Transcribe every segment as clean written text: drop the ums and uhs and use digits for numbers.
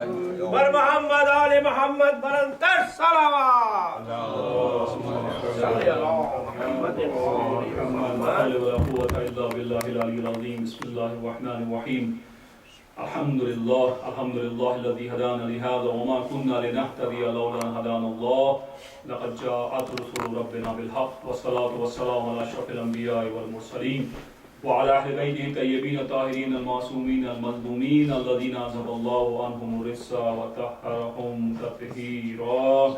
بر محمد آل محمد بلندتر صلوات صلی اللہ محمد ولا قوة إلا بالله العلي العظيم. بسم الله الرحمن الرحيم. الحمد لله الذي هدانا لهذا وما كنا لنهتدي لولا أن هدانا الله. لقد جاءت رسل ربنا بالحق والصلاة والسلام على أشرف الأنبياء والمرسلين وعلى أهل بيته الطيبين الطاهرين المعصومين المظلومين الذين عذب الله عنهم الرجس وطهرهم تطهيرا.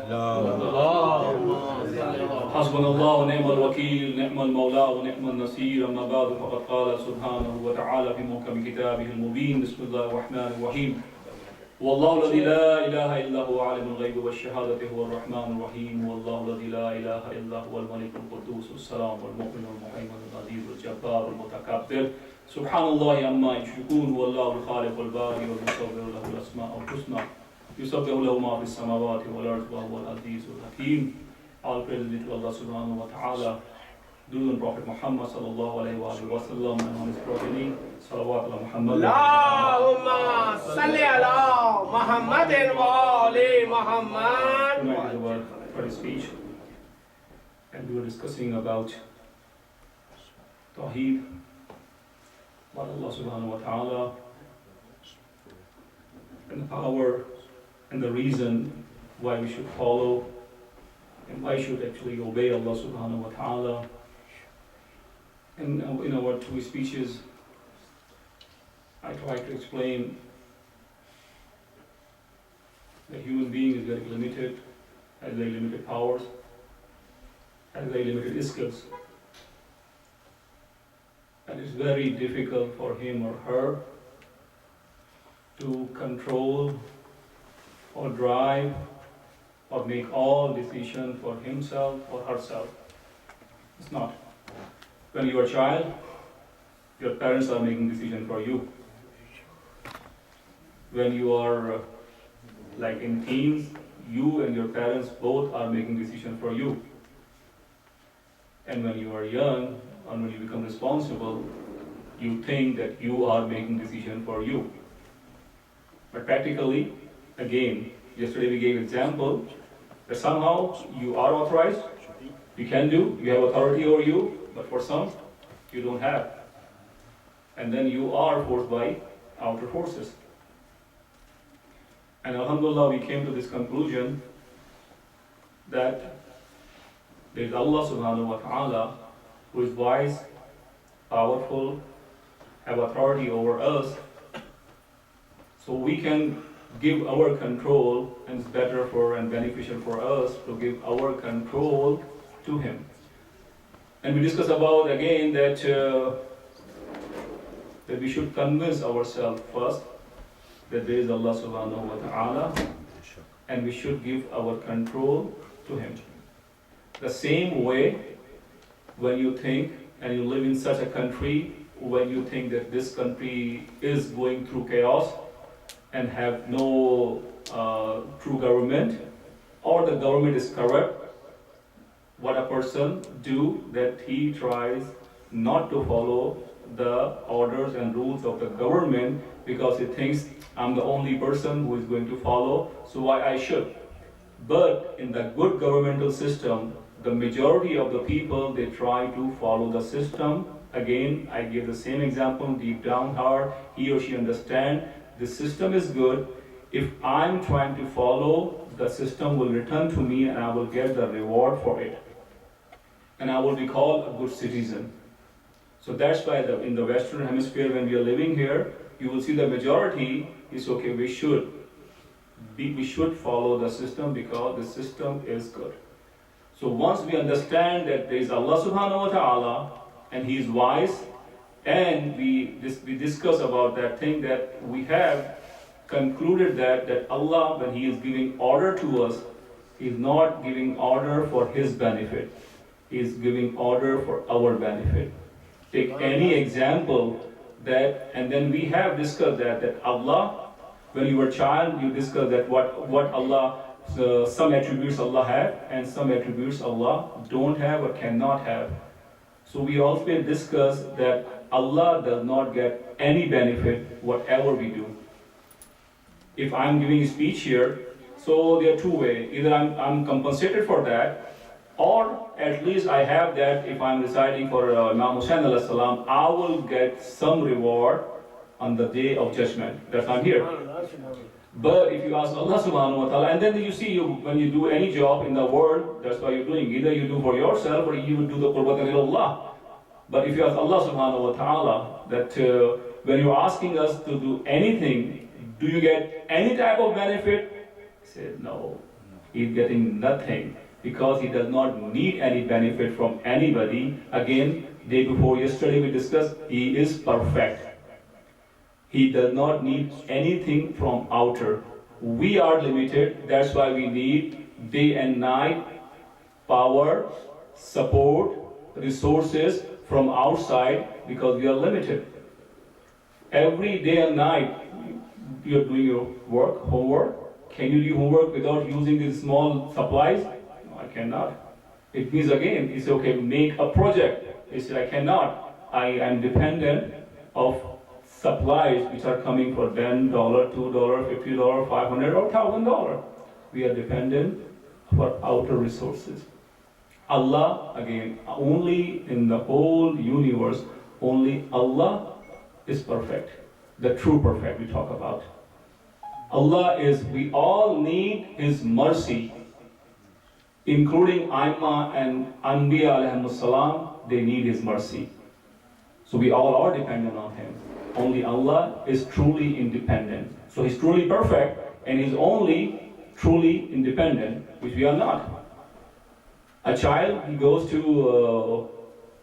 حسبنا الله ونعم الوكيل، نعم المولى ونعم النصير. أما بعد فقد قال سبحانه وتعالى في محكم كتابه المبين. بسم الله الرحمن الرحيم. والله الذي لا إله إلا هو عالم الغيب والشهادة هو الرحمن الرحيم. والله الذي لا إله إلا هو الملك القدوس السلام المؤمن المهيمن العزيز الجبار المتكبر. سبحان الله عما يشركون. هو الله الخالق الباري والمصور له الأسماء الحسنى يسبح له ما في السماوات والأرض وهو العزيز الحكيم. All praise be to Allah subhanahu wa ta'ala. During Prophet Muhammad sallallahu alayhi wa sallam and on his progeny, salawat ala Muhammad. Allahumma salli ala Muhammadin wa ali Muhammad. Tonight is our Friday speech, and we were discussing about Tawheed, about Allah subhanahu wa ta'ala, and the power and the reason why we should follow and why we should actually obey Allah subhanahu wa ta'ala. And in our two speeches, I tried to explain that human being is very limited, has very limited powers, has very limited skills. And it's very difficult for him or her to control or drive or make all decisions for himself or herself. It's not. When you are a child, your parents are making decisions for you. When you are like in teens, you and your parents both are making decisions for you. And when you are young, and when you become responsible, you think that you are making decisions for you. But practically, again, yesterday we gave example that somehow you are authorized, you can do, you have authority over you, but for some, you don't have. And then you are forced by outer forces. And alhamdulillah, we came to this conclusion that there is Allah subhanahu wa ta'ala who is wise, powerful, have authority over us. So we can give our control, and it's better for and beneficial for us to give our control to Him. And we discuss about again that we should convince ourselves first that there is Allah subhanahu wa ta'ala, and we should give our control to Him. The same way, when you think and you live in such a country, when you think that this country is going through chaos and have no true government, or the government is corrupt, what a person do that he tries not to follow the orders and rules of the government because he thinks I'm the only person who is going to follow, so why I should. But in the good governmental system, the majority of the people, they try to follow the system. Again, I give the same example, deep down heart, he or she understand the system is good. If I'm trying to follow, the system will return to me and I will get the reward for it. And I will be called a good citizen. So that's why in the Western Hemisphere, when we are living here, you will see the majority is okay, we should follow the system because the system is good. So once we understand that there is Allah subhanahu wa ta'ala and He is wise, and we discuss about that thing that we have concluded that Allah, when He is giving order to us, He is not giving order for His benefit. He is giving order for our benefit. Take any example that, and then we have discussed that Allah, when you were a child, you discussed that what Allah, some attributes Allah have and some attributes Allah don't have or cannot have. So we also discussed that Allah does not get any benefit whatever we do. if I'm giving a speech here, so there are two ways. Either I'm compensated for that, or at least I have that if I'm reciting for Imam Hussain alayhi salam, I will get some reward on the day of judgment. That's why I'm here. But if you ask Allah subhanahu wa ta'ala, and then you see when you do any job in the world, that's what you're doing. Either you do for yourself or you do the qurbatan ilallah. But if you ask Allah subhanahu wa ta'ala that when you're asking us to do anything, do you get any type of benefit? He said no. He's getting nothing because he does not need any benefit from anybody. Again, day before yesterday we discussed, he is perfect. He does not need anything from outer. We are limited, that's why we need day and night power, support, resources from outside because we are limited. Every day and night you're doing your work, homework. Can you do homework without using these small supplies? No, I cannot. It means again, it's okay, make a project. He said, I cannot. I am dependent of supplies which are coming for $10, $2, $50, $500 or $1,000. We are dependent for outer resources. Allah, again, only in the whole universe, only Allah is perfect. The true perfect we talk about. Allah is, we all need His mercy, including Aimma and Anbiya alayhimus salam, they need His mercy. So we all are dependent on Him. Only Allah is truly independent. So He's truly perfect and He's only truly independent, which we are not. A child, he goes to,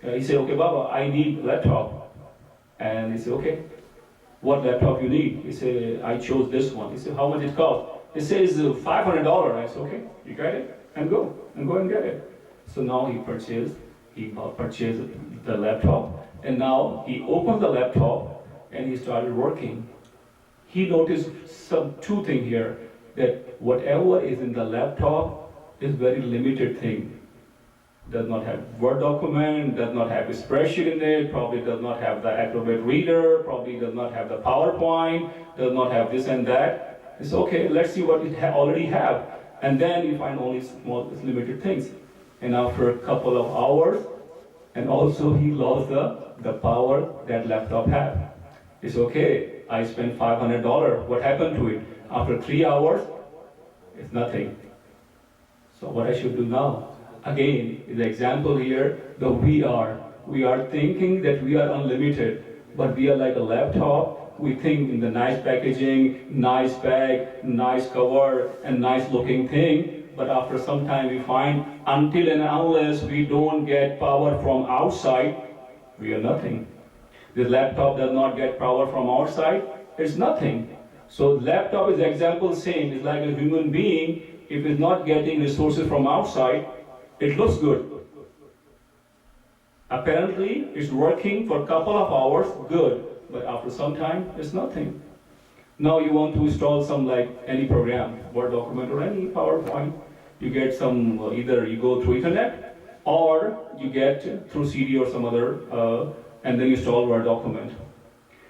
he said, okay, Baba, I need a laptop. And he said, okay, what laptop you need? He said, I chose this one. He said, how much it cost? He says, $500. I said, okay, you got it? And go and get it. So now he purchased the laptop. And now he opened the laptop and he started working. He noticed two things here, that whatever is in the laptop is very limited thing. Does not have Word document, does not have a spreadsheet in it, probably does not have the Acrobat Reader, probably does not have the PowerPoint, does not have this and that. It's okay, let's see what it already have. And then you find only small, limited things. And after a couple of hours, and also he lost the power that laptop had. It's okay, I spent $500, what happened to it? After 3 hours, it's nothing. So what I should do now? Again, the example here, that we are thinking that we are unlimited, but we are like a laptop. We think in the nice packaging, nice bag, nice cover, and nice looking thing. But after some time we find, until and unless we don't get power from outside, we are nothing. This laptop does not get power from outside, it's nothing. So laptop is example same. It's like a human being, if it's not getting resources from outside, it looks good. Apparently, it's working for a couple of hours, good, but after some time, it's nothing. Now you want to install some like any program, Word document or any PowerPoint, you get some, either you go through internet, or you get through CD or some other, and then you install Word document.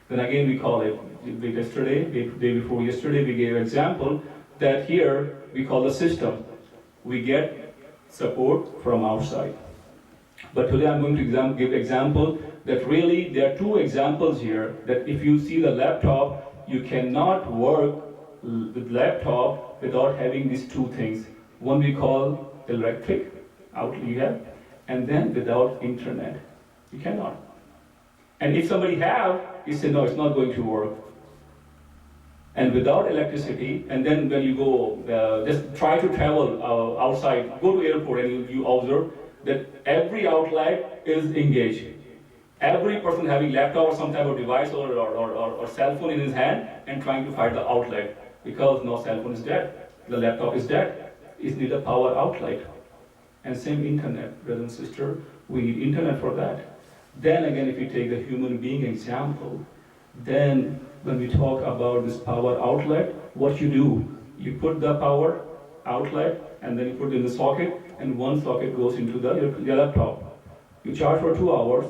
Then again we call it, yesterday, day before yesterday, we gave an example that here we call the system. We get support from outside. But today I'm going to give example that really there are two examples here that if you see the laptop, you cannot work with laptop without having these two things. One we call electric outlet, and then without internet. You cannot. And if somebody have, you say no, it's not going to work. And without electricity, and then when you go, just try to travel outside, go to airport and you observe that every outlet is engaged. Every person having laptop or some type of device or cell phone in his hand and trying to find the outlet, because no cell phone is dead, the laptop is dead. It needs a power outlet. And same internet, brother and sister, we need internet for that. Then again, if you take the human being example, then when we talk about this power outlet, what you do, you put the power outlet and then you put it in the socket, and one socket goes into your laptop. You charge for 2 hours,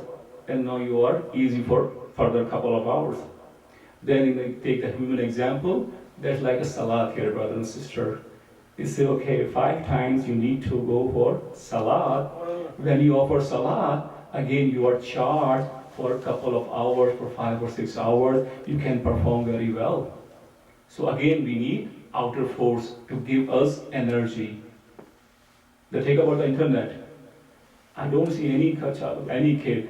and now you are easy for further couple of hours. Then you take the human example, There's like a salat here, brother and sister. You say, okay, 5 times you need to go for salat. When you offer salat, again you are charged for a couple of hours, for 5 or 6 hours. You can perform very well. So again, we need outer force to give us energy. The thing about the internet, I don't see any kid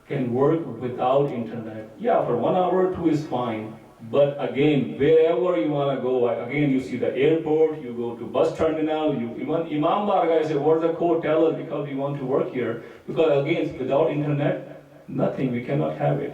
can work without internet. Yeah, for 1 hour or 2 is fine. But again, wherever you want to go, again you see the airport, you go to bus terminal, you even Imam Barga say, what's the code? Tell us, because we want to work here. Because again, without internet, nothing, we cannot have it.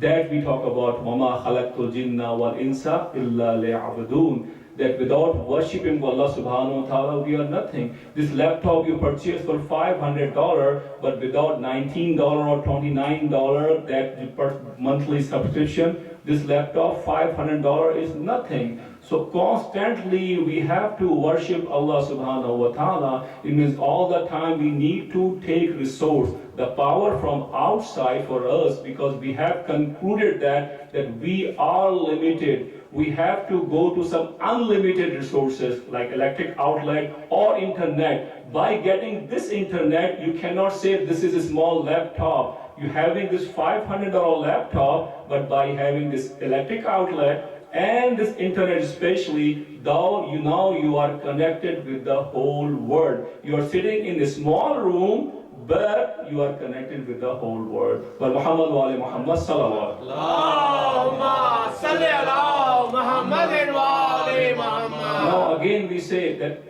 That we talk about وَمَا خَلَقْتُ الْجِنَّ وَالْإِنسَ إِلَّا لِيَعْبُدُونَ. That without worshipping Allah subhanahu wa ta'ala, we are nothing. This laptop you purchased for $500, but without $19 or $29, that per monthly subscription, this laptop, $500 is nothing. So constantly we have to worship Allah subhanahu wa ta'ala. It means all the time we need to take resource, the power from outside for us, because we have concluded that we are limited. We have to go to some unlimited resources like electric outlet or internet. By getting this internet, you cannot say this is a small laptop. You're having this $500 laptop, but by having this electric outlet and this internet especially, now you are connected with the whole world. You are sitting in a small room, but you are connected with the whole world. But Muhammad wa ali Muhammad salawat. Allahumma salli ala Muhammadin wa ali Muhammad. Now again we say that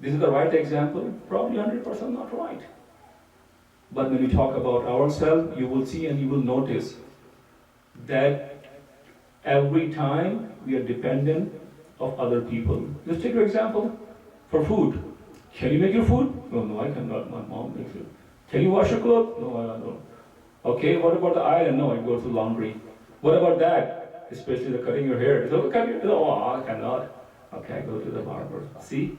this is the right example, probably 100% not right. But when we talk about ourselves, you will see and you will notice that every time we are dependent of other people. Let's take an example for food. Can you make your food? No, I cannot. My mom makes it. Can you wash your clothes? No, I don't. Okay, what about the iron? No, I go to laundry. What about that? Especially the cutting your hair. So, I cannot. Okay, I go to the barber. See?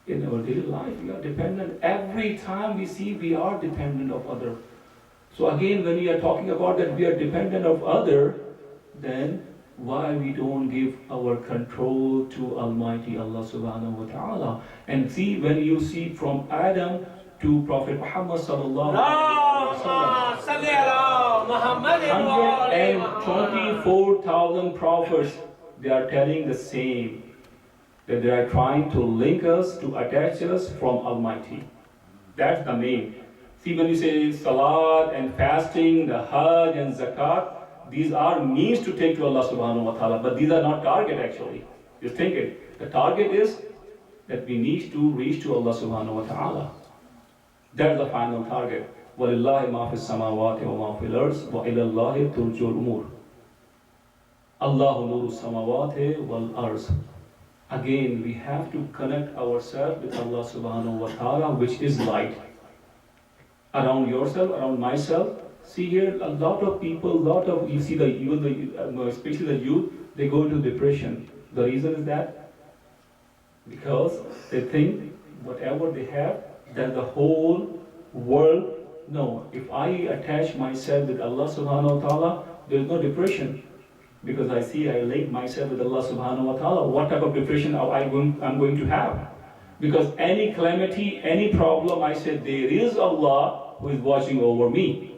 In our daily life, we are dependent. Every time we see, we are dependent of other. So again, when we are talking about that we are dependent of other, then why we don't give our control to Almighty Allah subhanahu wa ta'ala? And see, when you see from Adam to Prophet Muhammad sallallahu alaihi wasallam, 124,000 prophets, they are telling the same. That they are trying to link us, to attach us from Almighty. That's the main. See, when you say salat and fasting, the hajj and zakat, these are means to take to Allah subhanahu wa ta'ala, but these are not target actually. Just think it. The target is that we need to reach to Allah subhanahu wa ta'ala. That's the final target. وَلِلَّهِ مَا فِي السَّمَاوَاتِ وَمَا فِي الْأَرْضِ وَإِلَى اللَّهِ تُرْجَعُ الْأُمُورُ. اللَّهُ نُورُ السَّمَاوَاتِ وَالْأَرْضِ. Again, we have to connect ourselves with Allah subhanahu wa ta'ala, which is light. Around yourself, around myself. See here, a lot of people, you see especially the youth, they go into depression. The reason is that because they think whatever they have, that the whole world. No, if I attach myself with Allah subhanahu wa ta'ala, there is no depression. Because I link myself with Allah subhanahu wa ta'ala, what type of depression I'm going to have? Because any calamity, any problem, I said there is Allah who is watching over me.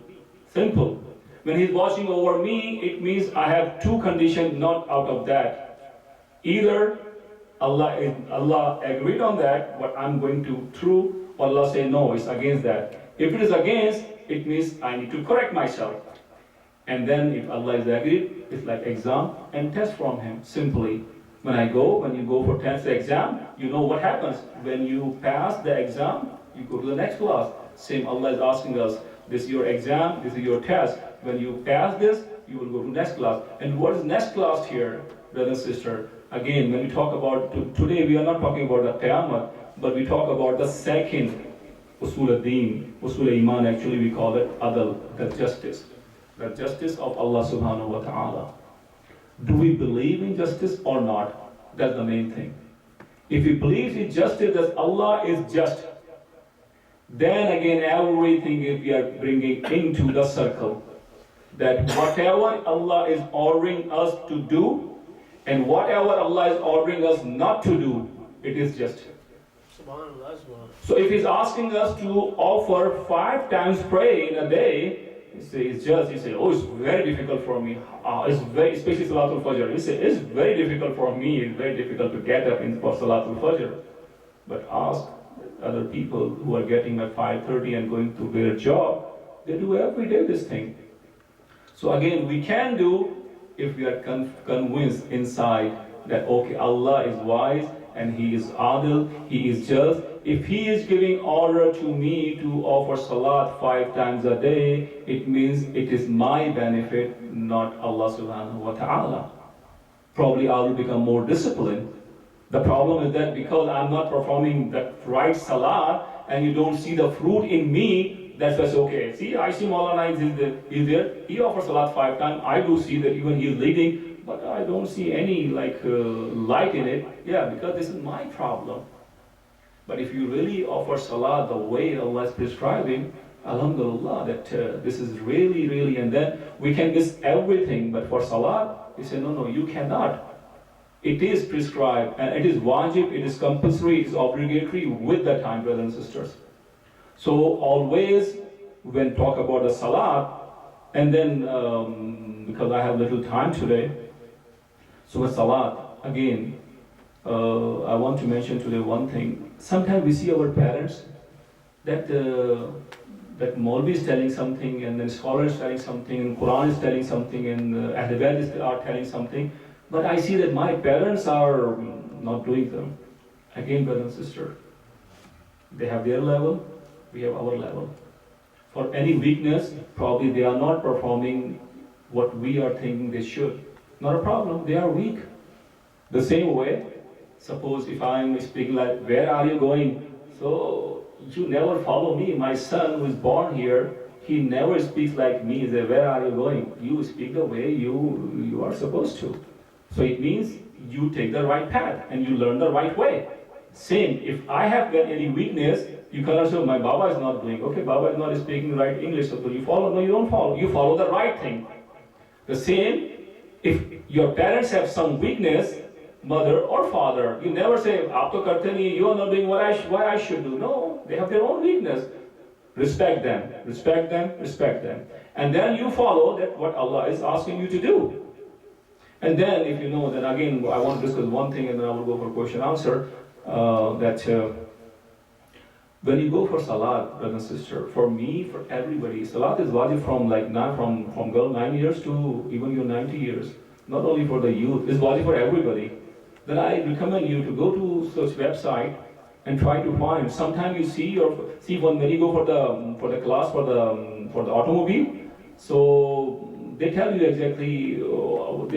Simple. When He's watching over me, it means I have two conditions, not out of that. Either Allah agreed on that, what I'm going to through, or Allah say no, it's against that. If it is against, it means I need to correct myself. And then if Allah is agreed, it's like exam and test from Him, simply. When you go for test exam, you know what happens. When you pass the exam, you go to the next class. Same, Allah is asking us, this is your exam, this is your test. When you pass this, you will go to next class. And what is next class here, brother and sister? Again, when we talk about, today we are not talking about the Qiyamah, but we talk about the second Usul al-Deen, Usul al-Iman, actually we call it Adl, the justice. The justice of Allah subhanahu wa ta'ala. Do we believe in justice or not? That's the main thing. If we believe in justice, that Allah is just, then again everything we are bringing into the circle. That whatever Allah is ordering us to do, And whatever Allah is ordering us not to do, it is just. Subhanallah, subhanallah. So if He's asking us to offer 5 times pray in a day, you say, oh, it's very difficult for me. Especially Salatul Fajr. You say, it's very difficult for me. It's very difficult to get up for Salatul Fajr. But ask other people who are getting at 5:30 and going to their job. They do every day this thing. So again, we can do if we are convinced inside that okay, Allah is wise and He is adil, He is just. If He is giving order to me to offer salat 5 times a day, it means it is my benefit, not Allah subhanahu wa ta'ala. Probably I will become more disciplined. The problem is that because I'm not performing the right salat and you don't see the fruit in me, that's why it's okay. See, I see Maulana is there. He offers salat 5 times. I do see that even he is leading, but I don't see any light in it. Yeah, because this is my problem. But if you really offer salat the way Allah is prescribing, alhamdulillah, that this is really, really, and then we can miss everything. But for salat, we say, no, you cannot. It is prescribed, and it is wajib, it is compulsory, it is obligatory with the time, brothers and sisters. So always, when talk about the salat, and then, because I have little time today, so with salat, again, I want to mention today one thing. Sometimes we see our parents, that Maulvi is telling something, and then scholar is telling something, and Quran is telling something, and Ahlubayt are telling something, but I see that my parents are not doing them. Again, brother and sister, they have their level, we have our level. For any weakness, probably they are not performing what we are thinking they should. Not a problem, they are weak. The same way, suppose if I am speaking like, where are you going? So, you never follow me. My son who is born here, he never speaks like me. He says, where are you going? You speak the way you are supposed to. So it means you take the right path and you learn the right way. Same, if I have got any weakness, you cannot say, my Baba is not doing. Okay, Baba is not speaking right English, so you follow. No, you don't follow. You follow the right thing. The same, if your parents have some weakness, mother or father, you never say, "Aap to karte nahi, you are not doing what I should do." No, they have their own weakness. Respect them, respect them, respect them. And then you follow that what Allah is asking you to do. And then if you know, then again, I want to discuss one thing and then I will go for question answer, when you go for salat, brother and sister, for me, for everybody, salat is wajib from girl 9 years to even your 90 years. Not only for the youth, it's wajib for everybody. Then I recommend you to go to such website and try to find. Sometimes you see when you go for the class for the automobile, so they tell you exactly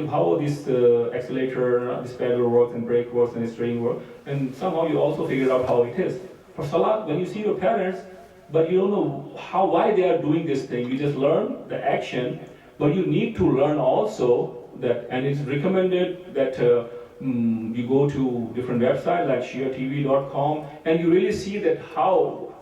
how this accelerator, this pedal works and brake works and steering works, and somehow you also figure out how it is. For salat, when you see your parents, but you don't know why they are doing this thing, you just learn the action, but you need to learn also that, and it's recommended that you go to different websites like shiatv.com and you really see that how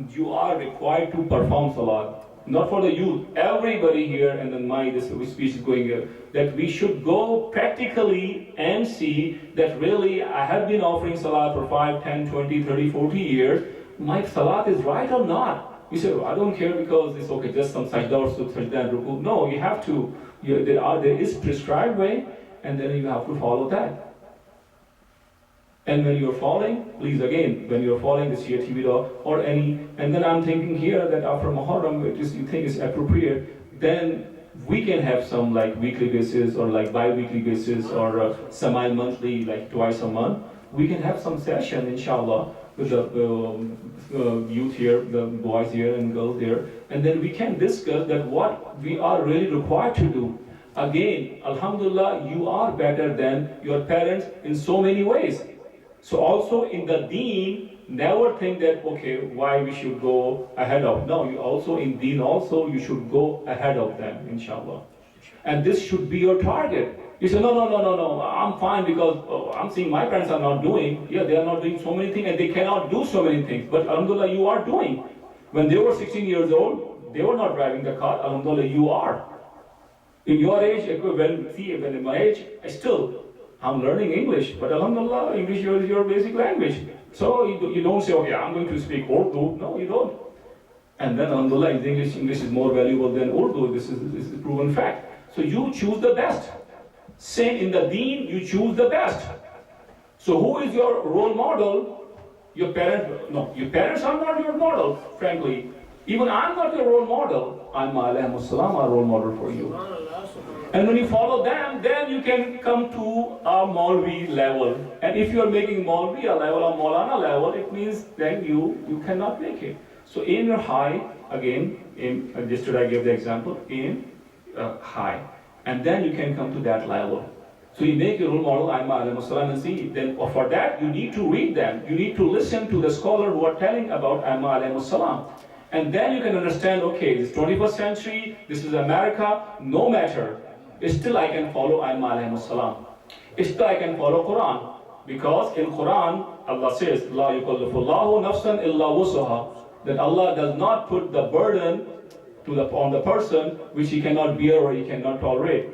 you are required to perform salat. Not for the youth, everybody here, and then this speech is going here, that we should go practically and see that really I have been offering salat for 5, 10, 20, 30, 40 years. My salat is right or not? You say, I don't care because it's okay, just some sajda or sajda and ruku. No, you have to, there is prescribed way, and then you have to follow that. And when you're following, please again, when you're following the CATV law or any, and then I'm thinking here that after Muharram, you think is appropriate, then we can have some like weekly basis or like bi-weekly basis or semi-monthly, like twice a month. We can have some session, inshallah, with the youth here, the boys here and girls here, and then we can discuss that what we are really required to do. Again, alhamdulillah, you are better than your parents in so many ways. So also in the deen, never think that, okay, why we should go ahead of. No, you also in deen also, you should go ahead of them, inshallah. And this should be your target. You say, no, I'm fine because I'm seeing my parents are not doing. Yeah, they are not doing so many things and they cannot do so many things. But alhamdulillah, you are doing. When they were 16 years old, they were not driving the car. Alhamdulillah, you are. In your age, when in my age, still, I'm learning English, but alhamdulillah, English is your basic language. So you don't say, okay, I'm going to speak Urdu. No, you don't. And then alhamdulillah, English is more valuable than Urdu. This is a proven fact. So you choose the best. Same in the deen, you choose the best. So who is your role model? Your parent? No, your parents are not your model, frankly. Even I'm not your role model. I'm alayhi salam, a role model for you. And when you follow them, then you can come to a Maulvi level. And if you are making Maulvi a level or Maulana level, it means then you cannot make it. So aim your high, again, yesterday I gave the example, aim high. And then you can come to that level. So you make your role model, Aimma alayhi salam, and see, then for that you need to read them. You need to listen to the scholar who are telling about Aimma alayhi salam. And then you can understand, okay, this 21st century, this is America, no matter. Still I can follow Aimma alayhi salam. Still I can follow Quran. Because in Quran, Allah says, La yukallifullahu nafsan illa wusaha. That Allah does not put the burden on the person which he cannot bear or he cannot tolerate.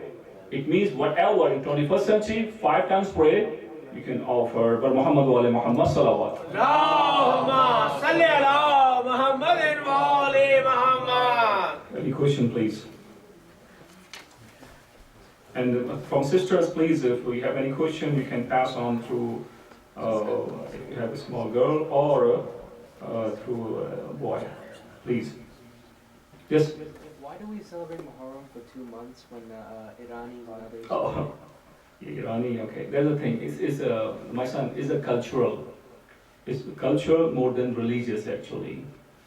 It means whatever in 21st century, 5 times pray, you can offer. But Muhammad wa ali Muhammad salawat. Allahumma salli ala Muhammadin wa ali Muhammad. Any question, please? And from sisters, please, if we have any question, we can pass on through, if you have a small girl, or through a boy. Please. Yes? Why do we celebrate Muharram for 2 months when Irani and others? Oh, Irani, okay. There's a thing. My son, is a cultural. It's cultural more than religious, actually.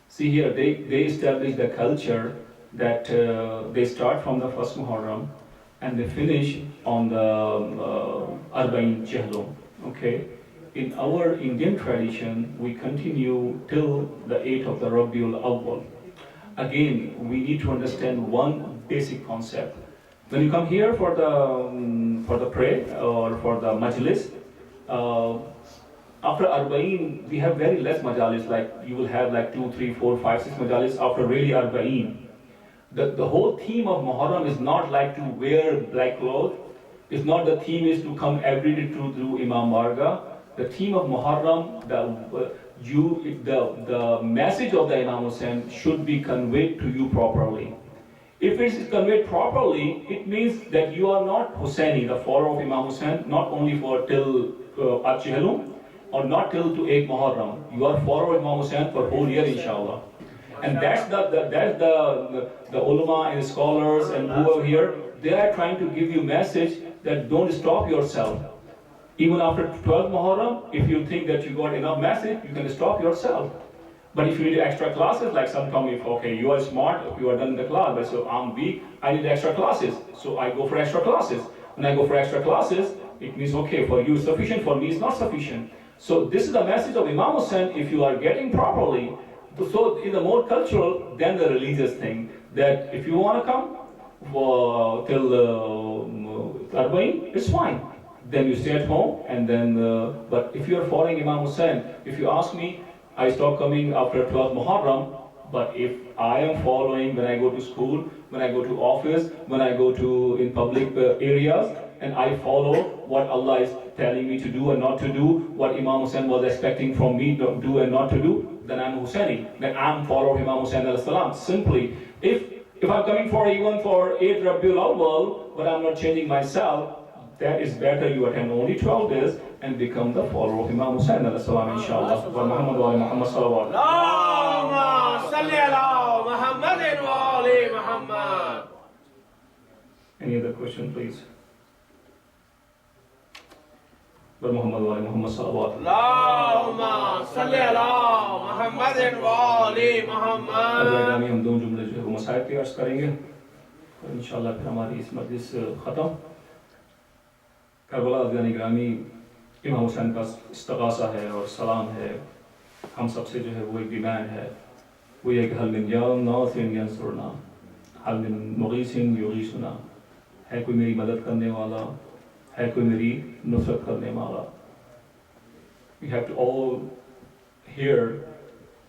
See here, they establish the culture that they start from the first Muharram and they finish on the Arba'in Jahlum. Okay. In our Indian tradition, we continue till the 8th of the Rabiul Awwal. Again, we need to understand one basic concept. When you come here for the prayer or for the majlis, after Arba'in, we have very less majalis. Like you will have like 2, 3, 4, 5, 6 majalis after really Arba'in. The whole theme of Muharram is not like to wear black clothes. It's not the theme is to come every day to do Imam Barga. The theme of Muharram, the message of the Imam Hussain should be conveyed to you properly. If it is conveyed properly, it means that you are not Hussaini, the follower of Imam Hussain, not only for till Al-Chihlum, or not till to 8 Muharram. You are follower of Imam Hussain for whole year, inshallah. And that's the ulama and scholars and who are here, they are trying to give you message that don't stop yourself. Even after 12 Muharram, if you think that you got enough message, you can stop yourself. But if you need extra classes, like some come, if okay, you are smart, you are done in the class, but so I'm weak, I need extra classes. So I go for extra classes. When I go for extra classes, it means okay, for you sufficient, for me it's not sufficient. So this is the message of Imam Hussain, if you are getting properly. So in the more cultural than the religious thing, that if you want to come till Arba'in, it's fine. Then you stay at home, and then, but if you are following Imam Hussain, if you ask me, I stop coming after 12 Muharram, but if I am following when I go to school, when I go to office, when I go to in public areas, and I follow what Allah is telling me to do and not to do, what Imam Hussain was expecting from me to do and not to do, then I'm Hussaini, then I'm follower of Imam Hussain alayhi salam. Simply, if I'm coming for even for 8 Rabiul Awwal, but I'm not changing myself, that is better you attend only 12 days and become the follower of Imam Hussain alayhi salam, inshallah. Wa Muhammad wa ali Muhammad salawat. Allahumma salli ala Muhammadin wa ali Muhammad. Any other question, please? Wa Muhammad wa ali Muhammad salawat. Allahumma salli ala Muhammadin wa ali Muhammad. اب ہم 2 جملے جو ہے مسائل کی عرض کریں گے اور انشاءاللہ پھر ہماری اس مجلس ختم. کربلا عزیزان گرامی، امام حسین کا استغاثہ ہے اور سلام ہے. ہم سب سے جو ہے وہ ایک ڈیمانڈ ہے، وہ یہ کہ حل من ناصر ینصرنا، حل من مغیث یغیثنا. ہے کوئی میری مدد کرنے والا، ہے کوئی میری نصرت کرنے والا. We have to all hear,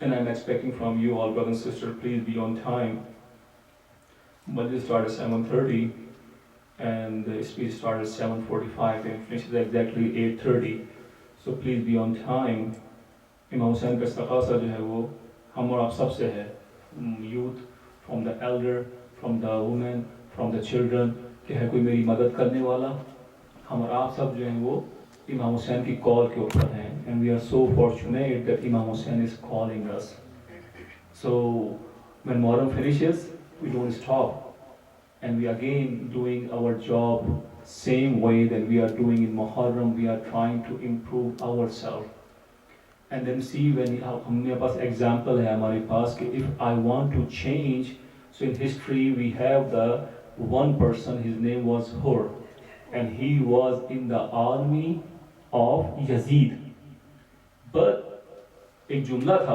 and I'm expecting from you all, brothers and sisters, please be on time. Majlis start at 7:30. and the speech started at 7:45 and finishes exactly 8:30. So please be on time. امام حسین کا استقاصہ جو ہے وہ ہم اور آپ سب سے ہے, youth, from the elder, from the woman, from the children, کہ ہے کوئی میری مدد کرنے والا. ہم اور آپ سب جو ہیں وہ امام حسین کی کال کے اوپر ہیں, and we are so fortunate that Imam Hussain is calling us. So when Muharram finishes, we don't stop, and we again doing our job same way that we are doing in Muharram. We are trying to improve ourselves. And then see when ہمارے پاس example ہے ہمارے پاس کہ if I want to change, so in history we have the one person, his name was Hur, and he was in the army of Yazid. But ایک جملہ تھا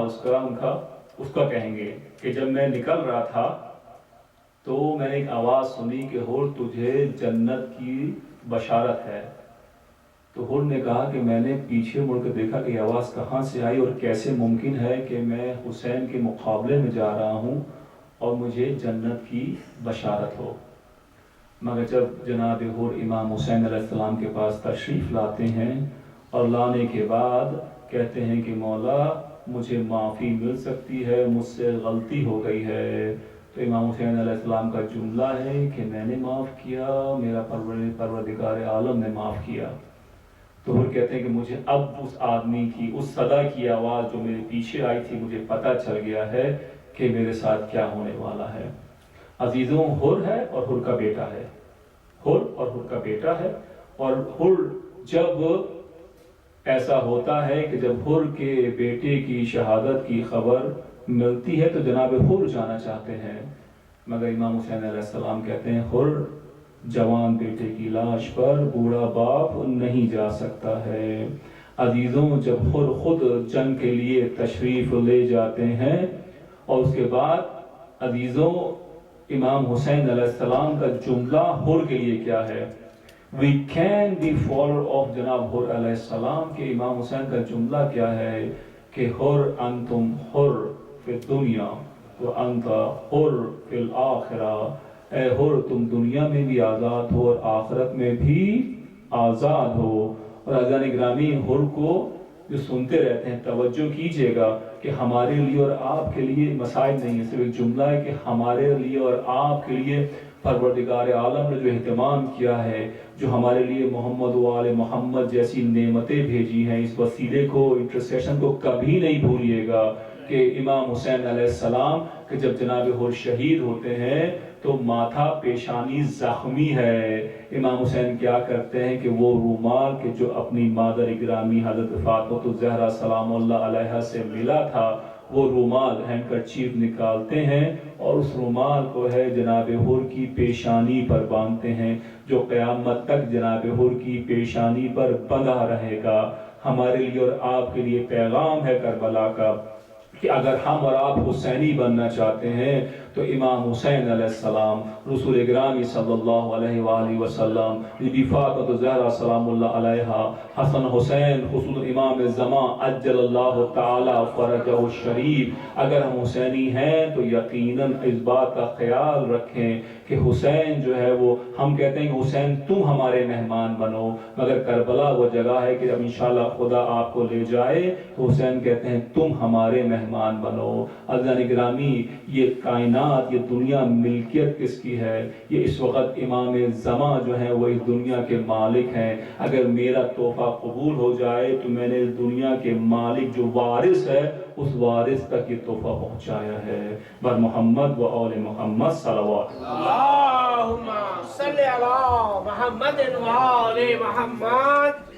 اس کا کہیں گے کہ جب میں نکل رہا تھا تو میں نے ایک آواز سنی کہ ہور تجھے جنت کی بشارت ہے. تو ہور نے کہا کہ میں نے پیچھے مڑ کے دیکھا کہ یہ آواز کہاں سے آئی اور کیسے ممکن ہے کہ میں حسین کے مقابلے میں جا رہا ہوں اور مجھے جنت کی بشارت ہو. مگر جب جناب ہور امام حسین علیہ السلام کے پاس تشریف لاتے ہیں اور لانے کے بعد کہتے ہیں کہ مولا مجھے معافی مل سکتی ہے, مجھ سے غلطی ہو گئی ہے, تو امام حسین علیہ السلام کا جملہ ہے کہ میں نے معاف کیا, میرا پروردگار عالم نے معاف کیا. تو وہ کہتے ہیں کہ مجھے اب اس آدمی کی اس صدا کی آواز جو میرے پیچھے آئی تھی مجھے پتہ چل گیا ہے کہ میرے ساتھ کیا ہونے والا ہے. عزیزوں, ہر ہے اور ہر کا بیٹا ہے, ہر اور ہر کا بیٹا ہے. اور ہر جب ایسا ہوتا ہے کہ جب ہر کے بیٹے کی شہادت کی خبر ملتی ہے تو جناب ہر جانا چاہتے ہیں, مگر امام حسین علیہ السلام کہتے ہیں ہر جوان بیٹے کی لاش پر بوڑھا باپ نہیں جا سکتا ہے. عزیزوں, جب ہر خود جنگ کے لیے تشریف لے جاتے ہیں اور اس کے بعد عزیزوں امام حسین علیہ السلام کا جملہ ہر کے لیے کیا ہے؟ We can be follower of جناب ہر علیہ السلام کے امام حسین کا جملہ کیا ہے کہ ہر انتم ہر فی الدنیا وانت ہر فی الآخرہ. اے ہر تم دنیا میں بھی آزاد ہو اور آخرت میں بھی آزاد ہو. اور عزیزان گرامی, ہر کو جو سنتے رہتے ہیں توجہ کیجئے گا کہ ہمارے لیے اور آپ کے لیے مسائل نہیں ہے, صرف ایک جملہ ہے کہ ہمارے لیے اور آپ کے لیے پروردگار عالم نے جو اہتمام کیا ہے, جو ہمارے لیے محمد و آل محمد جیسی نعمتیں بھیجی ہیں, اس وسیلے کو, انٹرسیشن کو کبھی نہیں بھولیے گا کہ امام حسین علیہ السلام کہ جب جناب ہر شہید ہوتے ہیں تو ماتھا پیشانی زخمی ہے. امام حسین کیا کرتے ہیں کہ وہ رومال کہ جو اپنی مادر گرامی حضرت فاطمہ الزہرا سلام اللہ علیہا سے ملا تھا, وہ رومال ہینڈ کرچیف نکالتے ہیں اور اس رومال کو ہے جناب ہر کی پیشانی پر باندھتے ہیں, جو قیامت تک جناب ہر کی پیشانی پر بندھا رہے گا. ہمارے لیے اور آپ کے لیے پیغام ہے کربلا کا کہ اگر ہم اور آپ حسینی بننا چاہتے ہیں تو امام حسین علیہ السلام, رسول گرامی صلی اللہ علیہ وآلہ وسلم, بی بی فاطمہ الزہرا سلام اللہ علیہا, حسن حسین خصوص امام زمان عجل اللہ تعالی فرجہ الشریف, اگر ہم حسینی ہیں تو یقیناً اس بات کا خیال رکھیں کہ حسین جو ہے وہ, ہم کہتے ہیں کہ حسین تم ہمارے مہمان بنو, مگر کربلا وہ جگہ ہے کہ جب انشاءاللہ خدا آپ کو لے جائے تو حسین کہتے ہیں تم ہمارے مہمان بنو. عزیزان گرامی, یہ کائنات, یہ دنیا ملکیت کس کی ہے؟ یہ اس وقت امام زمان جو ہیں وہ اس دنیا کے مالک ہیں. اگر میرا تحفہ قبول ہو جائے تو میں نے اس دنیا کے مالک جو وارث ہے اس وارث تک یہ تحفہ پہنچایا ہے. بر محمد و آل محمد صلوات. اللہم صلی علی محمد و آل محمد.